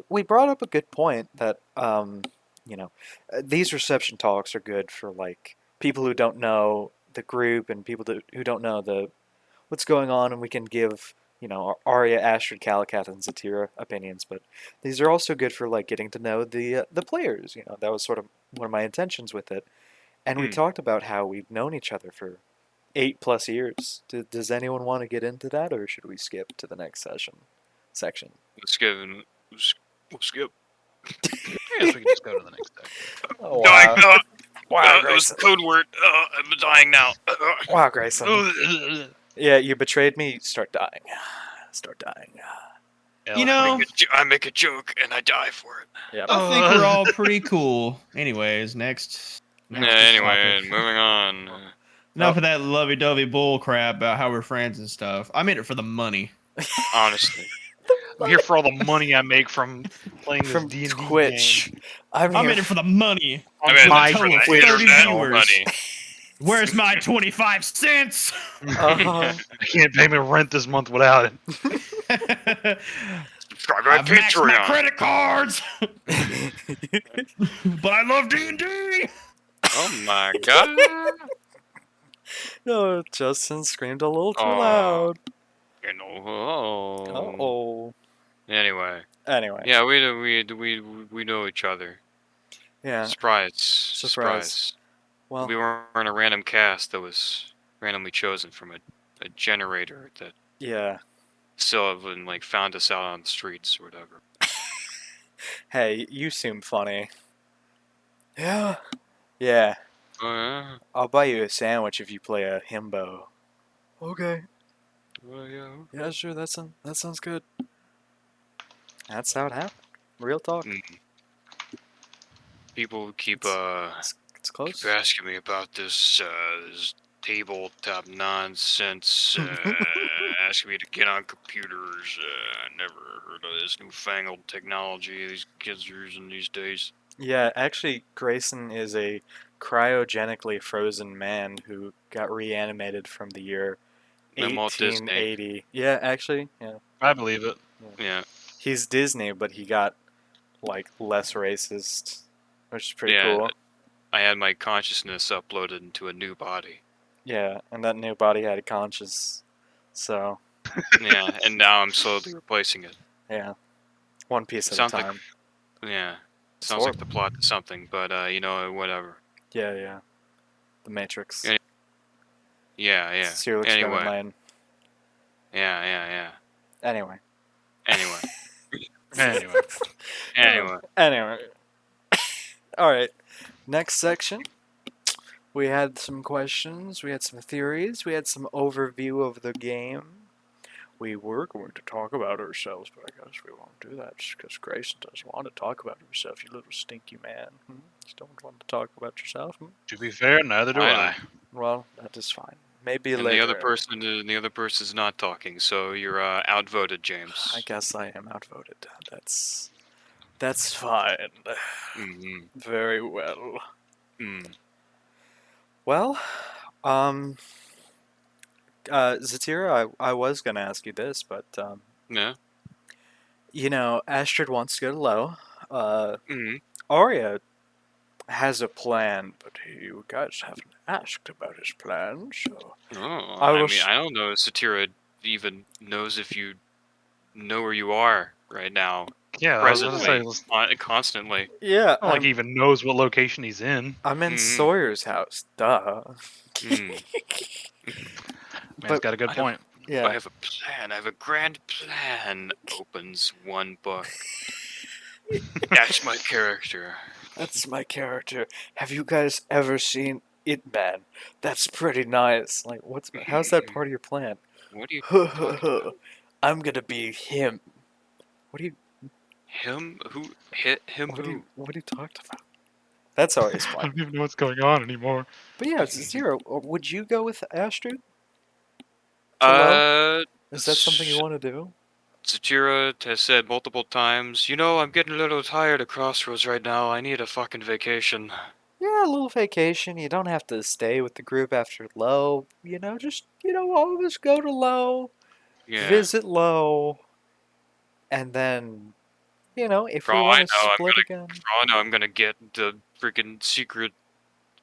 We brought up a good point that these reception talks are good for people who don't know the group and people who don't know what's going on, and we can give Arya, Astrid, Kalakath, and Zatira opinions. But these are also good for getting to know the players. That was sort of one of my intentions with it, and we Hmm. talked about how we've known each other for 8+ years. Does anyone want to get into that, or should we skip to the next session? section. Let's skip. We'll skip. I guess we can just go to the next section. Oh, Dying. wow. Wow, That was Grayson. the code word. I'm dying now. Wow, Grayson. Yeah, you betrayed me. Start dying. Start dying. You know, I make a joke and I die for it. Yep. I think we're all pretty cool. Anyways, next. Yeah, anyway, topic. moving on. Enough of that lovey-dovey bull crap about how we're friends and stuff. I'm in it for the money. Honestly. I'm here for all the money I make from playing this From D&D Twitch. game. I'm I'm here in it for the money. I mean, my for the total of 30 internet viewers. money. Where's my 25 cents? Uh-huh. I can't pay my rent this month without it. Subscribe to I've maxed my Patreon. credit cards, but I love D&D. Oh my god. No, Justin screamed a little too Aw. loud. You know. Uh-oh. Anyway. Anyway. Yeah, we know each other. Yeah. Surprise. Well, We weren't a random cast that was randomly chosen from a generator that yeah. still haven't like found us out on the streets or whatever. Hey, you seem funny. Yeah. Yeah. Oh yeah. I'll buy you a sandwich if you play a himbo. Okay. Well, yeah. Yeah, sure. That sounds good. That's how it happened. Real talk. Mm. People keep It's close. keep asking me about this tabletop nonsense. Asking me to get on computers. I never heard of this newfangled technology these kids are using these days. Yeah, actually, Grayson is a cryogenically frozen man who got reanimated from the year I'm Walt Disney. 1880. Yeah, actually, yeah. I believe it. Yeah. He's Disney, but he got like less racist, which is pretty Yeah. cool. I had my consciousness uploaded into a new body. Yeah, and that new body had a conscience. So, Yeah, and now I'm slowly replacing it. yeah. One piece at a Sounds like- time. Yeah. It's Sounds like the horrible. plot to something, but whatever. Yeah, yeah. The Matrix. Yeah, Yeah. Serial Experiment Anyway. Lane. Yeah. Anyway. Anyway. Anyway. Anyway. Anyway. Alright. Next section. We had some questions, we had some theories, we had some overview of the game. We were going to talk about ourselves, but I guess we won't do that just because Grayson doesn't want to talk about himself, you little stinky man. You don't want to talk about yourself? To be fair, neither do I I. Well, that is fine. Maybe And later. the other person's not talking, so you're outvoted, James. I guess I am outvoted. That's fine. Mm-hmm. Very well. Mm. Well, Zatira, I was gonna ask you this, but Yeah. you know, Astrid wants to go to low. Mm-hmm. Arya has a plan, but you guys haven't asked about his plan, so Oh, I I was- mean, I don't know if Satira even knows if you know where you are right now. Yeah, I was gonna Presently, say, constantly. yeah, not like he even knows what location he's in. I'm in Mhm. Sawyer's house. Duh. Mm. Man's But got a good I don't- point. I Yeah. have a plan. I have a grand plan. Opens one book. That's my character. That's my character. Have you guys ever seen It Man? That's pretty nice. Like, how's that part of your plan? What do you talking about? I'm gonna be him. What are you Him? Who? Hit him? what are Who? you what are you talking about? That's Ari's I plan. don't even know what's going on anymore. But yeah, it's Zero. Would you go with Astrid? To low? Is that something you want to do? Satira has said multiple times, you know, I'm getting a little tired of Crossroads right now. I need a fucking vacation. Yeah, a little vacation. You don't have to stay with the group after low. You know, just all of us go to low, Yeah. visit low, and then if For we all I want know, to I'm split again. Oh no, I'm gonna get the freaking secret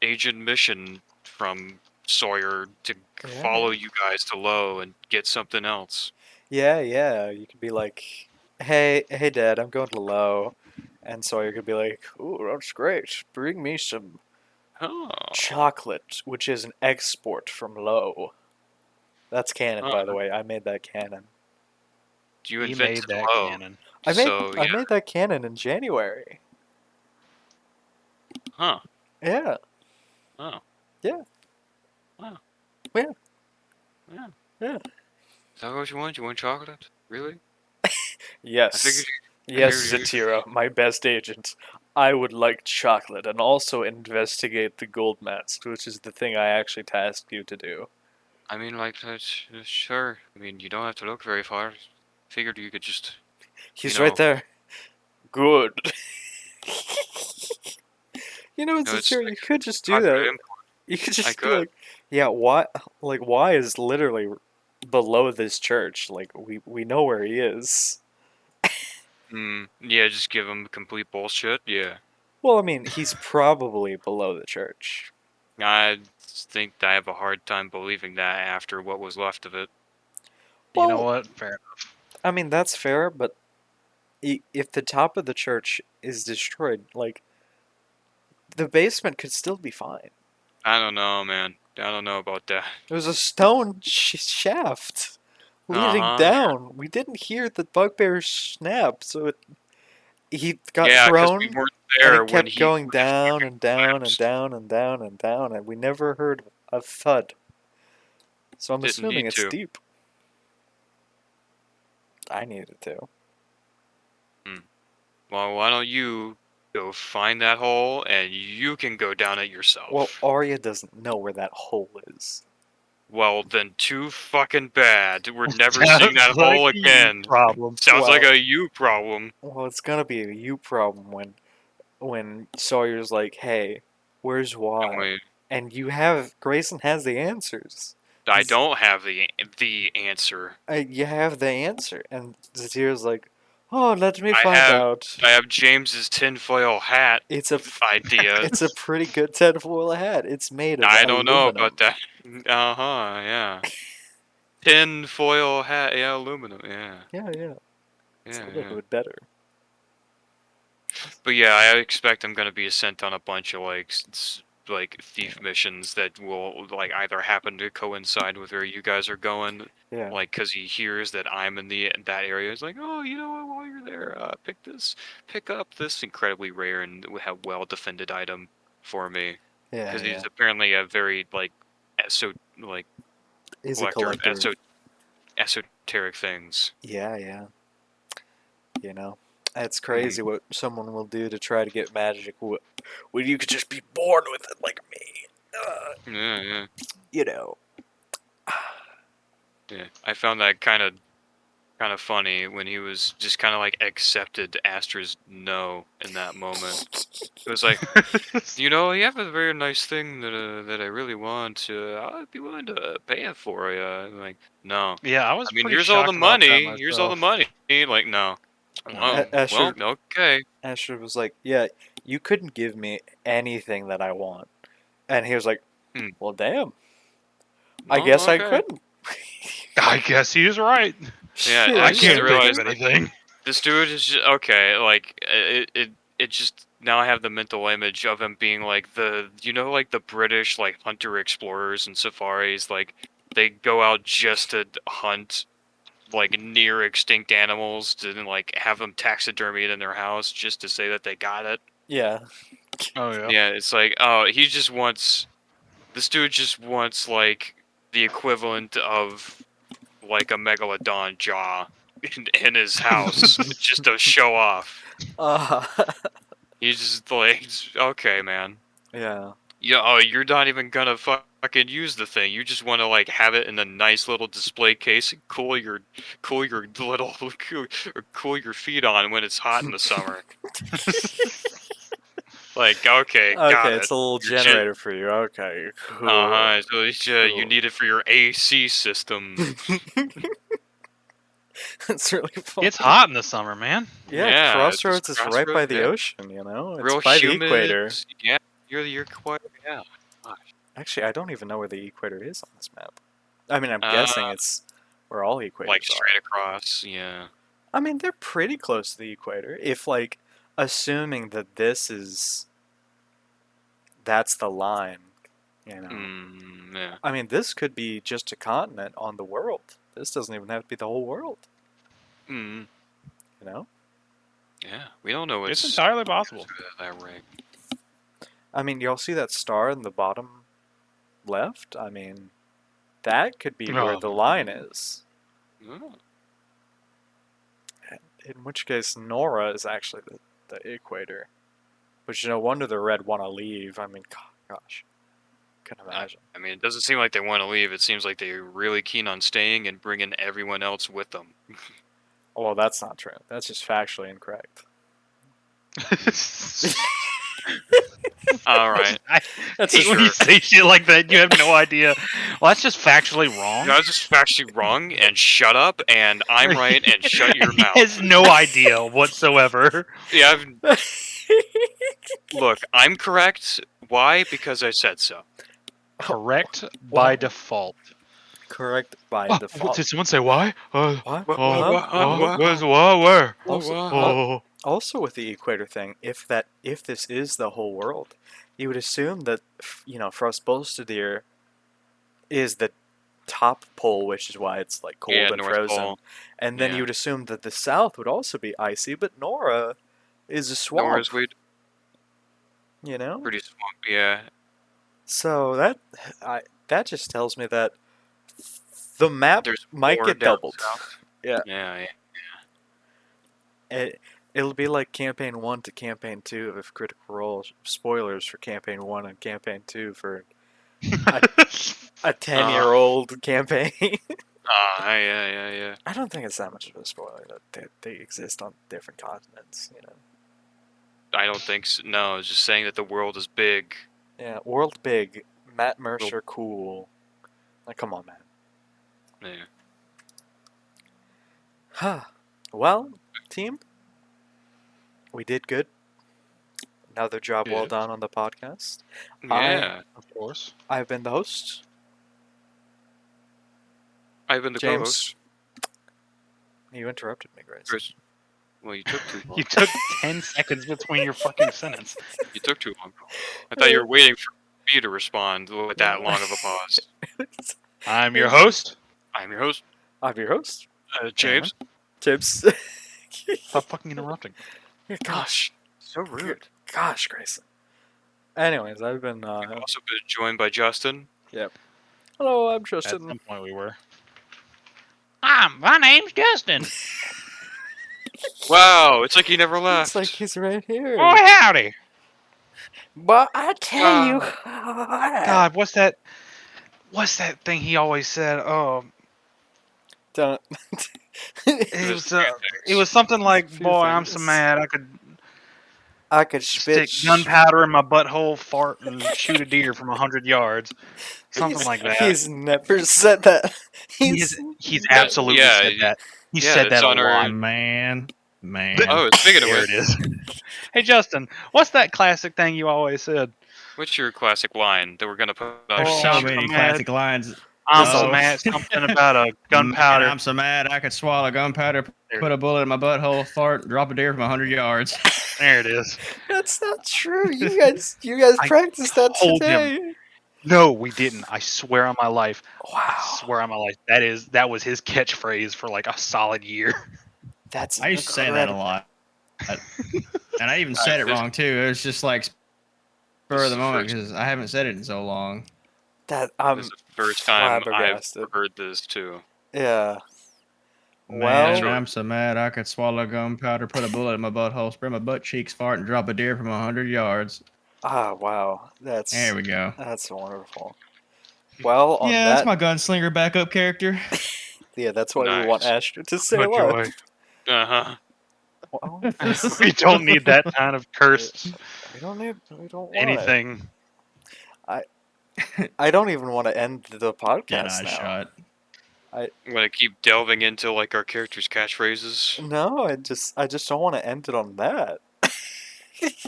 agent mission from Sawyer to Yeah. follow you guys to Low and get something else. Yeah. You could be like, hey, Dad, I'm going to low, and Sawyer could be like, ooh, that's great. Bring me some Oh. chocolate, which is an export from low. That's canon, by the Oh. way. I made that canon. You He invented made that low. canon. I So yeah, made that canon in January. huh? Yeah. Oh. Yeah. Wow. Yeah. Yeah. Yeah. Is that what you want? You want chocolate? Really? I Yes. figured Yes, you- Zatira, my best agent. I would like chocolate and also investigate the gold mask, which is the thing I actually tasked you to do. I mean, like, sure. I mean, you don't have to look very far. Figured you could just. He's You right know. there. Good. You know, No, it's Zatira, you like could just do chocolate that. import. You could I just be could. like, yeah, why? Like, why is literally below this church? Like, we know where he is. Yeah, just give him complete bullshit. Yeah. Well, I mean, he's probably below the church. I think I have a hard time believing that after what was left of it. You know Well, what? Fair enough. I mean, that's fair, but if the top of the church is destroyed, like, the basement could still be fine. I don't know, man. I don't know about that. There's a stone shaft leading Uh-huh. down. We didn't hear the bugbear snap, so he got Yeah, because we thrown, weren't and there it when kept he going when it down fucking and down and collapsed. down and down and down, and we never heard a thud. So I'm Didn't assuming need it's to. deep. I needed to. Well, why don't you go find that hole and you can go down it yourself? Well, Arya doesn't know where that hole is. Well, then too fucking bad. We're never seeing that Sounds like hole a you again. problem. Sounds like Well- a you problem. Well, it's gonna be a you problem when Sawyer's like, "Hey, where's And Y?" And Grayson has the answers. I don't have the answer. You have the answer, and Zatira's like, "Oh, let me I find have- out." I have James's tinfoil hat It's a idea. it's a pretty good tinfoil hat. It's made of I don't know aluminum. about that. Uh-huh, yeah. Tinfoil hat, yeah, aluminum, yeah. Yeah. It's a Yeah, little yeah. bit better. But yeah, I expect I'm gonna be sent on a bunch of like thief missions that will like either happen to coincide with where you guys are going, Yeah. like because he hears that I'm in that area. He's like, oh, you know what? While you're there, pick up this incredibly rare and well defended item for me, Yeah. because he's apparently a very like He's a collector of collector. esoteric things. Yeah. You know, it's crazy what someone will do to try to get magic when you could just be born with it like me. Yeah. You know. Yeah, I found that kind of funny when he was just kind of like accepted Astra's no in that moment. It was like, you know, you have a very nice thing that I really want. I'd be willing to pay it for you. I'm like, no. Yeah, I was I mean, pretty here's all the shocked about that money. Here's all the myself. money. Like, no. Oh, Asher, well, okay. Asher was like, "Yeah, you couldn't give me anything that I want," and he was like, Hmm. "Well, damn. I Oh, guess I okay. couldn't." I guess he's right. Yeah, Shit, I I just can't realized think of like, anything. this dude is just okay. Like it just now I have the mental image of him being like like the British like hunter explorers and safaris. Like they go out just to hunt like near extinct animals to then like have them taxidermied in their house just to say that they got it. Yeah. Oh yeah. Yeah, it's like this dude just wants like the equivalent of like a megalodon jaw in his house just to show off. Uh, He's just like, okay, man. yeah. Yeah, oh, you're not even gonna fucking use the thing. You just want to like have it in a nice little display case and cool your little cool your feet on when it's hot in the summer. Like, okay, got Okay, it. it's a little You're generator for you. Okay, cool. So it's, you Cool. need it for your AC system. It's really fun. It's hot in the summer, man. Yeah, Yeah, Crossroads it's is right by Crossroads, the yeah. ocean, you know? It's Real by humid. the equator. Yeah, you're quite yeah. Actually, I don't even know where the equator is on this map. I mean, I'm guessing it's where all equators Like are. straight across, yeah. I mean, they're pretty close to the equator. If, like, assuming that that's the line, you know? Yeah. I mean, this could be just a continent on the world. This doesn't even have to be the whole world. Mm, You know? yeah, we don't know It's what's entirely possible. that ring. I mean, y'all see that star in the bottom left? I mean, that could be where Oh. the line is. Oh, In which case, Nora is actually the equator. But no wonder the red want to leave. I mean, gosh. Can imagine. I mean, it doesn't seem like they want to leave. It seems like they're really keen on staying and bringing everyone else with them. Oh, well, that's not true. That's just factually incorrect. All right. I That's hate just when you rude. say shit like that. You have no idea. Well, that's just factually wrong. You guys just factually wrong and shut up, and I'm right and shut your He mouth. has no idea whatsoever. Yeah, look, I'm correct. Why? Because I said so. Correct by default. Correct by Oh, default. did someone say why? What? What? Oh, What? What? where's what? Where? Also, Oh, also with the equator thing, if this is the whole world, you would assume that Frostbolstadr is the top pole, which is why it's like cold Yeah, and North frozen. Pole. And then Yeah. you would assume that the south would also be icy, but Nora is a swamp. Nora's weed, You know? pretty swampy. Yeah. So that just tells me that the map There's might more get down doubled. south. Yeah. Yeah. It'll be like campaign 1 to campaign 2 of Critical Role. Spoilers for campaign 1 and campaign 2 for a 10-year-old campaign. Yeah. I don't think it's that much of a spoiler that they exist on different continents, you know. I don't think so. No, it's just saying that the world is big. Yeah, world big, Matt Mercer cool. Like, come on, man. Yeah. Huh. Well, team, we did good. Another job well Yes. done on the podcast. Yeah. of course. I've been the host, I've been the James. co-host. You interrupted me, Grace. Chris. Well, you took too long. You took 10 seconds between your fucking sentence. You took too long. I thought you were waiting for me to respond with that long of a pause. I'm your host. I'm your host, I'm your host, James. James. Stop fucking interrupting. Gosh, So rude. gosh, Grayson. Anyways, I've been. I've also been joined by Justin. Hello, I'm At Justin. some point we were. My name's Justin. Wow, it's like he never left. It's like he's right here. Oh, howdy. But I tell you, God, what's that thing he always said? Oh, don't. it was something like, Few boy, I'm so things. mad I could I could stick spit gunpowder in my butthole, fart, and shoot a deer from 100 yards. Something like that. He's never said that. He's absolutely Yeah, said that. He yeah, said it's that a on our- lot. Man. Oh, speaking of There which, it is. Hey, Justin, what's that classic thing you always said? what's your classic line that we're gonna put on There's Oh, so I'm many so classic lines. I'm Oh. so mad. Something about a Man, gunpowder. I'm so mad I could swallow gunpowder, put a bullet in my butthole, fart, drop a deer from 100 yards. There it is. That's not true. You guys I practiced that told him. today. No, we didn't. I swear on my life. I Wow, swear on my life. That was his catchphrase for like a solid year. that's I used to say that a incredible. lot. And I even said it wrong too. It was just like spur of the moment because I haven't said it in so long. That This is the first time flabbergasted. I've heard this too. Yeah. Man, Well, I'm so mad I could swallow gunpowder, put a bullet in my butthole, spray my butt cheeks, fart, and drop a deer from 100 yards. wow, that's There we go. that's wonderful. Well, on Yeah, that, that's my gunslinger backup character. yeah, that's why we want Nice. Asher to say Good what. joy. Uh-huh. Well, We don't need that kind of cursed we don't want it. anything. I don't even want to end the Get podcast eye now. shot. I'm gonna keep delving into like our characters' catchphrases. No, I just don't want to end it on that.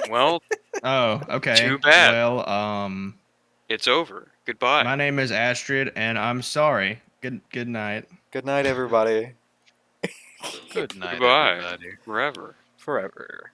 Well, Oh, okay. Too bad. Well, it's over. Goodbye. my name is Astrid, and I'm sorry. Good night. Good night, everybody. Good night, Goodbye. everybody. Forever. Forever.